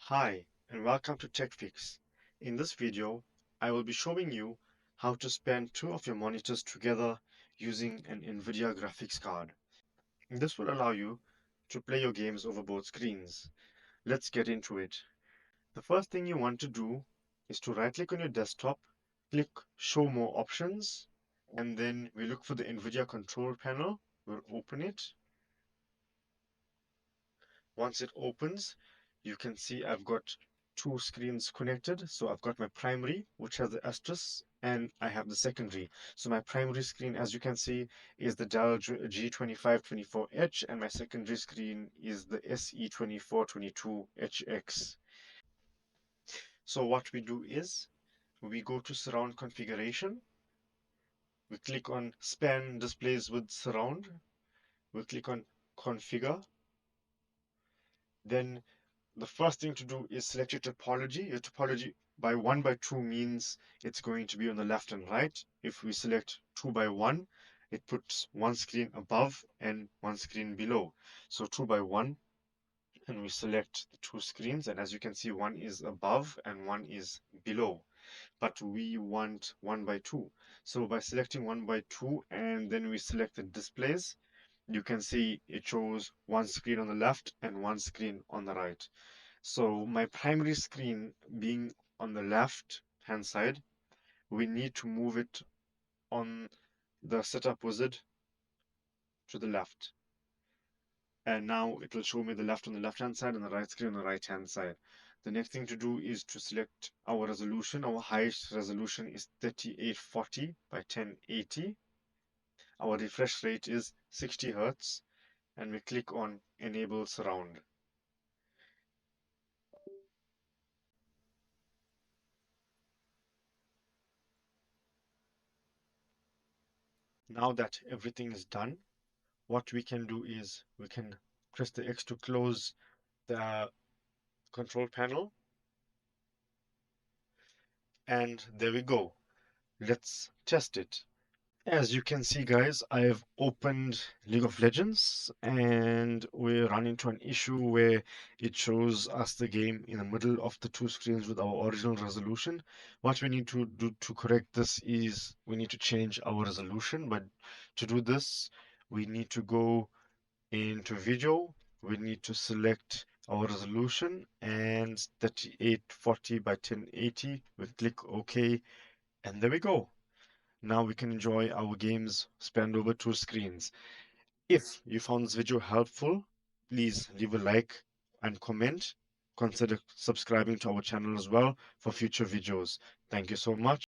Hi, and welcome to TechFix. In this video, I will be showing you how to span two of your monitors together using an Nvidia graphics card. This will allow you to play your games over both screens. Let's get into it. The first thing you want to do is to right-click on your desktop, click Show More Options, and then we look for the Nvidia control panel. We'll open it. Once it opens, you can see I've got two screens connected. So I've got my primary, which has the asterisk, and I have the secondary. So my primary screen, as you can see, is the Dell G2524H, and my secondary screen is the SE2422HX. So what we do is we go to surround configuration. We click on span displays with surround. We click on configure. Then the first thing to do is select your topology. Your topology by 1 by 2 means it's going to be on the left and right. If we select 2 by 1, it puts one screen above and one screen below. So 2 by 1, and we select the two screens, and as you can see, one is above and one is below. But we want 1 by 2. So by selecting 1 by 2 and then we select the displays, you can see it shows one screen on the left and one screen on the right. So my primary screen being on the left hand side, we need to move it on the setup wizard to the left. And now it will show me the left on the left hand side and the right screen on the right hand side. The next thing to do is to select our resolution. Our highest resolution is 3840 by 1080. Our refresh rate is 60 Hertz, and we click on enable surround. Now that everything is done, what we can do is we can press the X to close the control panel, and there we go. Let's test it. As you can see, guys, I've opened League of Legends and we run into an issue where it shows us the game in the middle of the two screens with our original resolution. What we need to do to correct this is we need to change our resolution, but to do this, we need to go into video. We need to select our resolution and 3840 by 1080. We click OK, and there we go. Now we can enjoy our games spanned over two screens. If you found this video helpful, please leave a like and comment. Consider subscribing to our channel as well for future videos. Thank you so much.